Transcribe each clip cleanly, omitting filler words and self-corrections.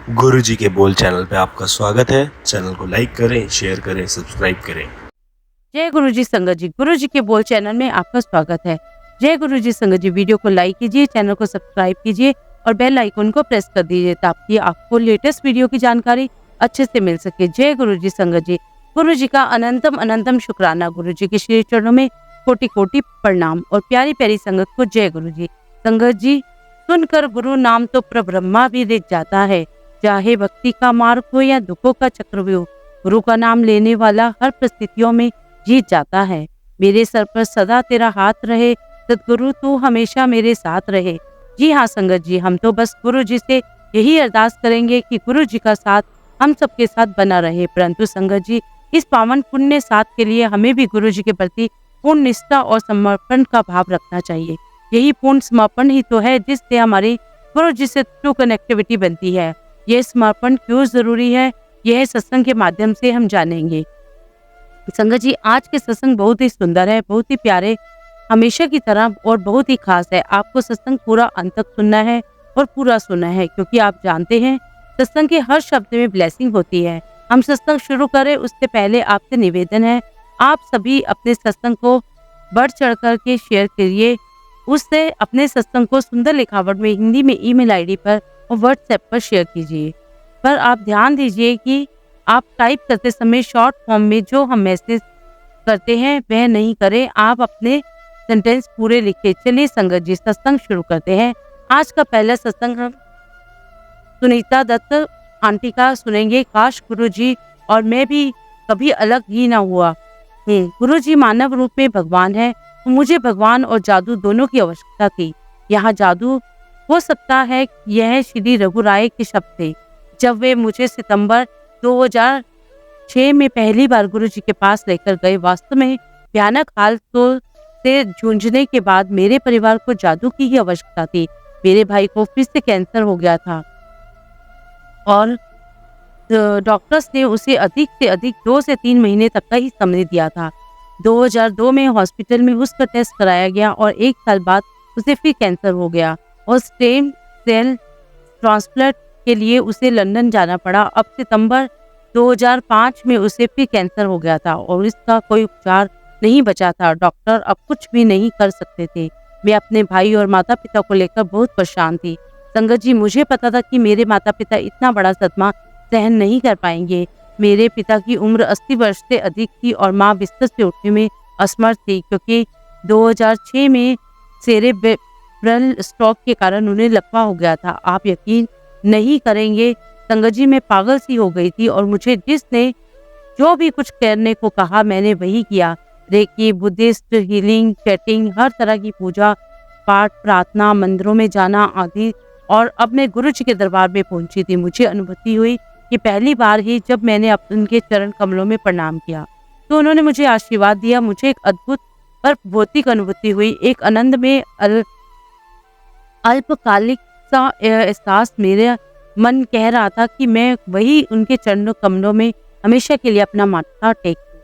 गुरुजी के बोल चैनल पे आपका स्वागत है। चैनल को लाइक करें, शेयर करें, सब्सक्राइब करें। जय गुरुजी संगत जी, गुरुजी के बोल चैनल में आपका स्वागत है। जय गुरुजी संगत जी, वीडियो को लाइक कीजिए, चैनल को सब्सक्राइब कीजिए और बेल आइकन को प्रेस कर दीजिए ताकि आपको लेटेस्ट वीडियो की जानकारी अच्छे से मिल सके। जय गुरुजी संगत जी, गुरुजी का अनंतम अनंतम शुक्राना। गुरुजी के श्री चरणों में कोटि कोटि प्रणाम और प्यारी प्यारी संगत को जय गुरुजी। संगत जी, सुनकर गुरु नाम तो प्रब्रह्मा भी रिझ जाता है, चाहे भक्ति का मार्ग हो या दुखों का चक्रव्यूह। गुरु का नाम लेने वाला हर परिस्थितियों में जीत जाता है। मेरे सर पर सदा तेरा हाथ रहे, सदगुरु तू हमेशा मेरे साथ रहे। जी हाँ संगत जी, हम तो बस गुरु जी से यही अरदास करेंगे कि गुरु जी का साथ हम सबके साथ बना रहे। परंतु संगत जी, इस पावन पुण्य साथ के लिए हमें भी गुरु जी के प्रति पूर्ण निष्ठा और समर्पण का भाव रखना चाहिए। यही पूर्ण समर्पण ही तो है जिससे हमारी गुरु जी से ट्रू कनेक्टिविटी बनती है। यह समर्पण क्यों जरूरी है, यह सत्संग के माध्यम से हम जानेंगे। संगत जी, आज के सत्संग बहुत ही सुंदर है, बहुत ही प्यारे, हमेशा की तरह और बहुत ही खास है। आपको सत्संग पूरा अंत तक सुनना है और पूरा सुनना है, क्योंकि आप जानते हैं सत्संग के हर शब्द में ब्लेसिंग होती है। हम सत्संग शुरू करें उससे पहले आपसे निवेदन है, आप सभी अपने सत्संग को बढ़ चढ़ करके शेयर करिए। उससे अपने सत्संग को सुंदर लिखावट में हिंदी में ईमेल आईडी पर और व्हाट्सएप पर शेयर कीजिए। पर आप ध्यान दीजिए कि आप टाइप करते समय शॉर्ट फॉर्म में जो हम मैसेज करते हैं वह नहीं करें, आप अपने सेंटेंस पूरे लिखे। चलिए संगत जी, सत्संग शुरू करते हैं। आज का पहला सत्संग हम सुनीता दत्त आंटी का सुनेंगे। काश गुरु जी और मैं भी कभी अलग ही ना हुआ। गुरु जी मानव रूप में भगवान है। मुझे भगवान और जादू दोनों की आवश्यकता थी। यहाँ जादू हो सकता है, यह श्री रघु राय के शब्द थे जब वे मुझे सितंबर 2006 में पहली बार गुरु जी के पास लेकर गए। वास्तव में भयानक हालतों से जूझने के बाद मेरे परिवार को जादू की ही आवश्यकता थी। मेरे भाई को फिर से कैंसर हो गया था और डॉक्टर्स ने उसे अधिक से अधिक 2 से 3 महीने तक का ही समय दिया था। 2002 में हॉस्पिटल में उसका टेस्ट कराया गया और 1 साल बाद उसे फिर कैंसर हो गया और स्टेम सेल ट्रांसप्लांट के लिए उसे लंदन जाना पड़ा। अब सितंबर 2005 में उसे फिर कैंसर हो गया था और इसका कोई उपचार नहीं बचा था। डॉक्टर अब कुछ भी नहीं कर सकते थे। मैं अपने भाई और माता पिता को लेकर बहुत परेशान थी। संगत जी, मुझे पता था कि मेरे माता पिता इतना बड़ा सदमा सहन नहीं कर पाएंगे। मेरे पिता की उम्र 80 वर्ष से अधिक थी और माँ बिस्तर से उठने में असमर्थ थी, क्योंकि 2006 में सेरेब्रल स्ट्रोक के कारण उन्हें लकवा हो गया था। आप यकीन नहीं करेंगे संगत जी, मैं पागल सी हो गई थी और मुझे जिसने जो भी कुछ करने को कहा मैंने वही किया। रेकी, बुद्धिस्ट, हीलिंग, चैटिंग, हर तरह की पूजा पाठ, प्रार्थना, मंदिरों में जाना आदि। और अब मैं गुरु जी के दरबार में पहुंची थी। मुझे अनुभूति हुई कि पहली बार ही जब मैंने उनके चरण कमलों में प्रणाम किया तो उन्होंने मुझे आशीर्वाद दिया। मुझे एक अद्भुत पर भौतिक अनुभूति हुई, एक आनंद में अल्पकालिक सा एहसास। मेरे मन कह रहा था कि मैं वही उनके चरणों कमलों में हमेशा के लिए अपना माथा टेक दूं।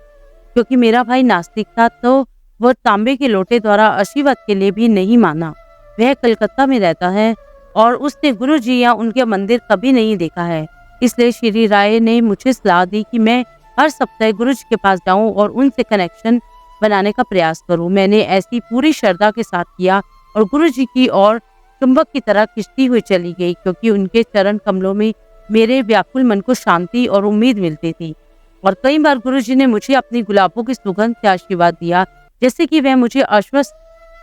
क्योंकि मेरा भाई नास्तिक था तो वह तांबे के लोटे द्वारा आशीर्वाद के लिए भी नहीं माना। वह कलकत्ता में रहता है और उसने गुरु जी या उनके मंदिर कभी नहीं देखा है। इसलिए श्री राय ने मुझे सलाह दी कि मैं हर सप्ताह गुरु जी के पास जाऊं और उनसे कनेक्शन बनाने का प्रयास करूं। मैंने ऐसी पूरी श्रद्धा के साथ किया और गुरु जी की ओर चुंबक की तरह खिंचती हुई चली गई, क्योंकि उनके चरण कमलों में मेरे व्याकुल मन को शांति और उम्मीद मिलती थी। और कई बार गुरु जी ने मुझे अपनी गुलाबों की सुगंध से आशीर्वाद दिया, जैसे कि वह मुझे आश्वस्त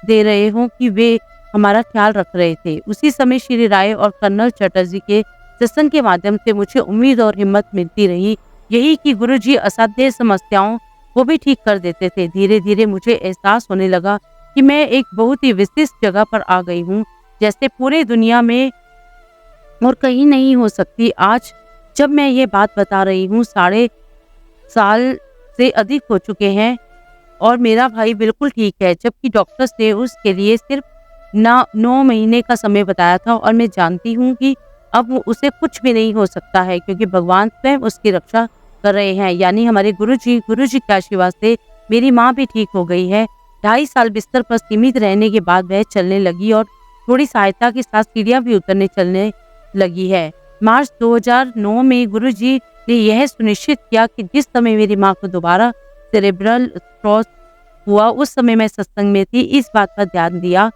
दे रहे हों कि वे हमारा ख्याल रख रहे थे। उसी समय श्री राय और कर्नल चटर्जी के सत्संग के माध्यम से मुझे उम्मीद और हिम्मत मिलती रही, यही कि गुरु जी असाध्य समस्याओं को भी ठीक कर देते थे। धीरे धीरे मुझे एहसास होने लगा कि मैं एक बहुत ही विशिष्ट जगह पर आ गई हूँ, जैसे पूरे दुनिया में और कहीं नहीं हो सकती। आज जब मैं ये बात बता रही हूँ, 3.5 साल से अधिक हो चुके हैं और मेरा भाई बिल्कुल ठीक है, जबकि डॉक्टर्स ने उसके लिए सिर्फ 9 महीने का समय बताया था। और मैं जानती हूँ कि अब उसे कुछ भी नहीं हो सकता है, क्योंकि भगवान स्वयं उसकी रक्षा कर रहे हैं, यानी हमारे गुरु जी के आशीर्वाद से मेरी माँ भी ठीक हो गई है। 2.5 साल बिस्तर पर सीमित रहने के बाद वह चलने लगी और थोड़ी सहायता के साथ सीढ़ियां भी उतरने चलने लगी है। मार्च 2009 में गुरुजी ने यह सुनिश्चित किया कि जिस समय मेरी माँ को दोबारा सेरेब्रल स्ट्रोक हुआ, उस समय मैं सत्संग में थी। इस बात पर ध्यान दिया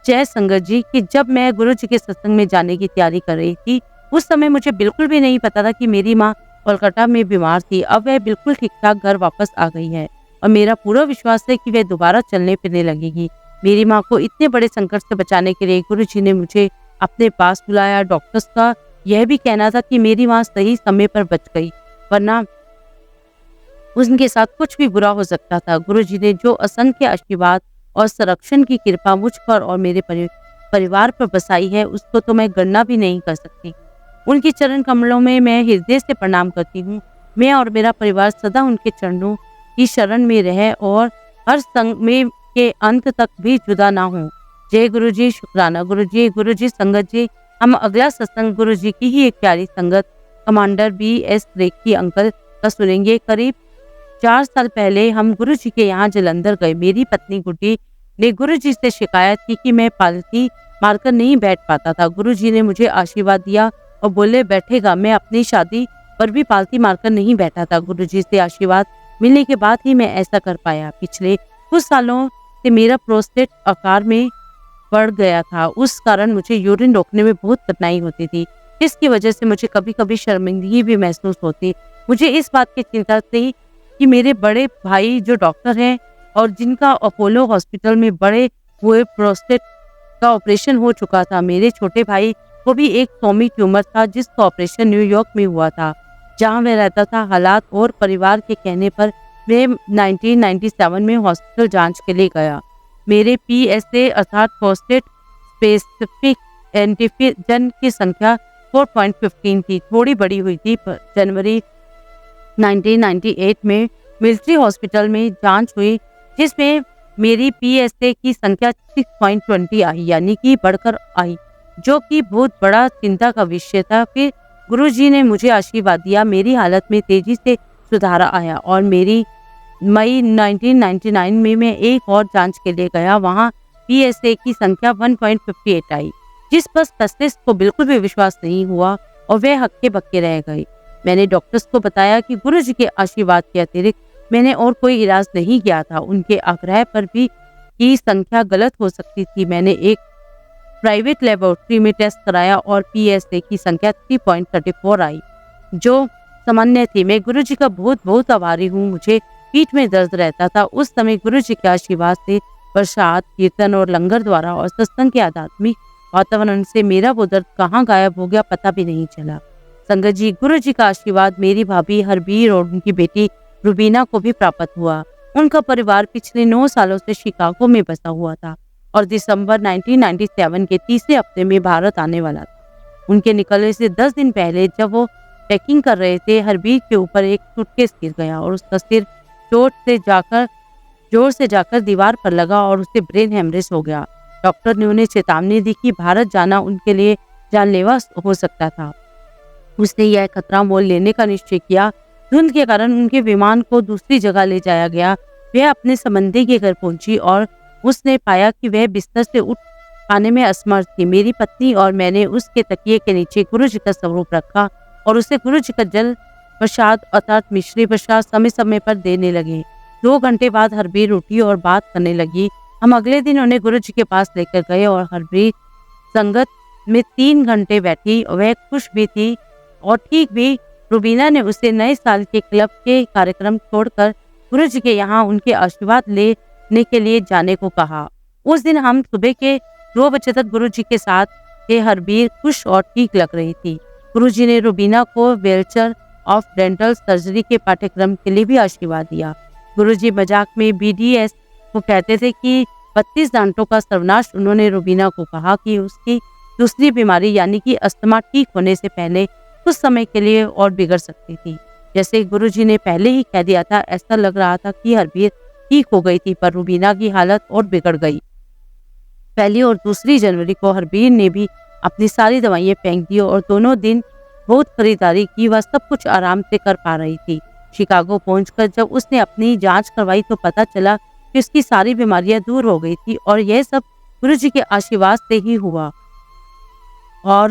जय संगत जी कि जब मैं गुरुजी के सत्संग में जाने की तैयारी कर रही थी, उस समय मुझे बिल्कुल भी नहीं पता था कि मेरी माँ कोलकाता में बीमार थी। अब वह बिल्कुल ठीक ठाक घर वापस आ गई है और मेरा पूरा विश्वास है कि वह दोबारा चलने फिरने लगेगी। मेरी माँ को इतने बड़े संकट से बचाने के लिए गुरुजी ने मुझे अपने पास बुलाया। डॉक्टर्स का यह भी कहना था कि मेरी माँ सही समय पर बच गई, वरना उनके साथ कुछ भी बुरा हो सकता था। गुरुजी ने जो असंख्य आशीर्वाद और संरक्षण की कृपा मुझ पर और मेरे परिवार पर बसाई है, उसको तो मैं गणना भी नहीं कर सकती। उनके चरण कमलों में मैं हृदय से प्रणाम करती हूँ। मैं और मेरा परिवार सदा उनके चरणों की शरण में रहे और हर समय के अंत तक भी जुदा ना हो। जय गुरु जी, शुक्राना गुरु जी संगत जी। हम अगला सत्संग गुरु जी की ही एक प्यारी संगत कमांडर BS रेखी अंकल का सुनेंगे। करीब 4 साल पहले हम गुरु जी के यहाँ जलंधर गए। मेरी पत्नी गुड्डी ने गुरु जी से शिकायत की कि मैं पालती मारकर नहीं बैठ पाता था। गुरु जी ने मुझे आशीर्वाद दिया और बोले बैठेगा। मैं अपनी शादी पर भी पालती मारकर नहीं बैठा था। गुरु जी से आशीर्वाद मिलने के बाद ही मैं ऐसा कर पाया। पिछले कुछ सालों से मेरा प्रोस्टेट आकार में बढ़ गया था। उस कारण मुझे यूरिन रोकने में बहुत कठिनाई होती थी, जिसकी वजह से मुझे कभी कभी शर्मिंदगी भी महसूस होती। मुझे इस बात की चिंता थी कि मेरे बड़े भाई जो डॉक्टर हैं और जिनका अपोलो हॉस्पिटल में बड़े हुए प्रोस्टेट का ऑपरेशन हो चुका था, मेरे छोटे भाई को भी एक सोमी ट्यूमर था जिसका ऑपरेशन न्यूयॉर्क में हुआ था जहां वह रहता था। हालात और परिवार के कहने पर मैं 1997 में हॉस्पिटल जांच के लिए गया। मेरे PSA अर्थात प्रोस्टेट स्पेसिफिक एंटीजन की संख्या 4.15 थी, थोड़ी बड़ी हुई थी। जनवरी 1998 में मिलिट्री हॉस्पिटल में जांच हुई जिसमें मेरी PSA की संख्या 6.20 आई, यानी कि बढ़कर आई, जो कि बहुत बड़ा चिंता का विषय था। फिर गुरुजी ने मुझे आशीर्वाद दिया। मेरी हालत में तेजी से सुधार आया और मेरी मई 1999 में मैं एक और जांच के लिए गया। वहां PSA की संख्या 1.58 आई, जिस पर स्पेशलिस्ट को बिल्कुल भी विश्वास नहीं हुआ और वे हक्के बक्के रह गए। मैंने डॉक्टर्स को बताया कि गुरुजी के आशीर्वाद के अतिरिक्त मैंने और कोई इलाज नहीं किया था। उनके आग्रह पर भी की संख्या गलत हो सकती थी। मैंने एक प्राइवेट लेबोरेटरी में टेस्ट कराया और PSA की संख्या 3.34 आई, जो सामान्य थी। मैं गुरुजी का बहुत बहुत आभारी हूँ। मुझे पीठ में दर्द रहता था। उस समय गुरुजी के आशीर्वाद से, प्रसाद, कीर्तन और लंगर द्वारा और सत्संग के आध्यात्मिक वातावरण से मेरा वो दर्द कहाँ गायब हो गया पता भी नहीं चला। संगत जी, गुरुजी का आशीर्वाद मेरी भाभी हरबीर और उनकी बेटी रुबीना को भी प्राप्त हुआ। उनका परिवार पिछले 9 सालों से शिकागो में बसा हुआ था और दिसंबर 1997 के तीसरे हफ्ते में भारत आने वाला था। उनके निकलने से 10 दिन पहले जब वो पैकिंग कर रहे थे, हरबीर के ऊपर एक सूटकेस गिर गया और उसका सिर जोर से जाकर दीवार पर लगा और उसे ब्रेन हेमरेज हो गया। डॉक्टर ने उन्हें चेतावनी दी कि भारत जाना उनके लिए जानलेवा हो सकता था। उसने यह खतरा मोल लेने का निश्चय किया। धुंध के कारण उनके विमान को दूसरी जगह ले जाया गया। वह अपने संबंधी के घर पहुंची और उसने पाया कि वह बिस्तर से उठ पाने में असमर्थ थी। मेरी पत्नी और मैंने उसके तकिए के नीचे गुरुजी का स्वरूप रखा और उसे गुरुजी का जल प्रसाद अर्थात मिश्री प्रसाद समय समय पर देने लगे। 2 घंटे बाद हरबीर उठी और बात करने लगी। हम अगले दिन उन्हें गुरुजी के पास लेकर गए और हरबीर संगत में 3 घंटे बैठी। वह खुश भी थी और ठीक भी। रुबीना ने उसे नए साल के क्लब के कार्यक्रम छोड़कर गुरुजी के यहाँ उनके आशीर्वाद लेने के लिए जाने को कहा। उस दिन हम सुबह के 2 बजे तक गुरुजी के साथ थे। हरबीर खुश और ठीक लग रही थी। गुरुजी ने रुबीना को व्हीलचेयर ऑफ डेंटल सर्जरी के पाठ्यक्रम के लिए भी आशीर्वाद दिया। गुरुजी मजाक में BDS को कहते थे कि 32 दांतों का सर्वनाश। उन्होंने रुबीना को कहा कि उसकी दूसरी बीमारी यानी कि अस्थमा ठीक होने से पहले कुछ समय के लिए और बिगड़ सकती थी। जैसे गुरुजी ने पहले ही कह दिया था, ऐसा लग रहा था कि हरबीर ठीक हो गई थी, पर रुबीना की हालत और बिगड़ गई। 1 और 2 जनवरी को हरबीर ने भी अपनी सारी दवाइयां फेंक दी और दोनों दिन बहुत खरीदारी की। वह सब कुछ आराम से कर पा रही थी। शिकागो पहुंचकर जब उसने अपनी जांच करवाई तो पता चला कि उसकी सारी बीमारियां दूर हो गई थी और यह सब गुरुजी के आशीर्वाद से ही हुआ। और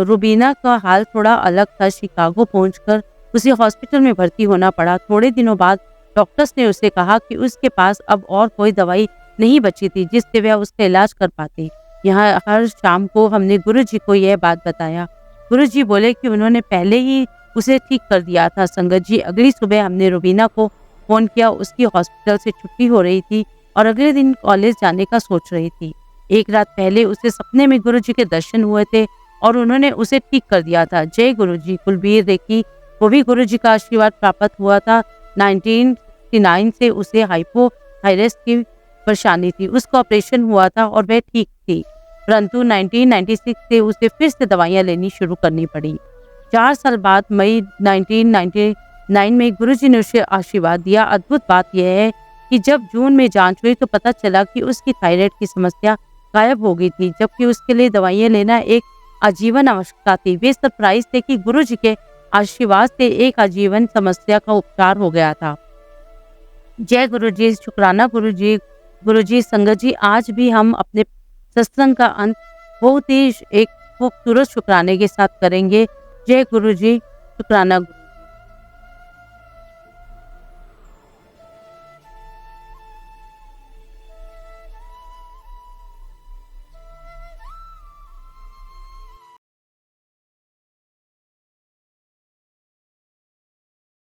रुबीना का हाल थोड़ा अलग था। शिकागो पहुंचकर उसे हॉस्पिटल में भर्ती होना पड़ा। थोड़े दिनों बाद डॉक्टर्स ने उसे कहा कि उसके पास अब और कोई दवाई नहीं बची थी जिससे वह उसका इलाज कर पाते। यहाँ हर शाम को हमने गुरुजी को यह बात बताया। गुरुजी बोले कि उन्होंने पहले ही उसे ठीक कर दिया था। संगत जी, अगली सुबह हमने रुबीना को फोन किया। उसकी हॉस्पिटल से छुट्टी हो रही थी और अगले दिन कॉलेज जाने का सोच रही थी। एक रात पहले उसे सपने में गुरुजी के दर्शन हुए थे और उन्होंने उसे ठीक कर दिया था। जय गुरुजी। कुलबीर रेखी को भी गुरुजी का आशीर्वाद प्राप्त हुआ था। 1969 से उसे हाइपोथायराइड की परेशानी थी। उसका ऑपरेशन हुआ था और वह ठीक थी, परंतु 1996 से उसे फिर से दवाइयां लेनी शुरू करनी पड़ी। 4 साल बाद मई 1999 में गुरुजी ने उसे आशीर्वाद दिया। अद्भुत बात यह है कि जब जून में जांच हुई तो पता चला कि उसकी थायराइड की समस्या गायब हो गई थी, जबकि उसके लिए दवाइयां लेना एक आजीवन आवश्यकता थी। वे सरप्राइज थे कि गुरुजी के आशीर्वाद से एक आजीवन समस्या का उपचार हो गया था। जय गुरुजी। शुक्राना गुरुजी। गुरुजी संगत जी, आज भी हम अपने सत्संग का अंत बहुत ही एक खूबसूरत शुक्राने के साथ करेंगे। जय गुरुजी। शुक्राना गुरु।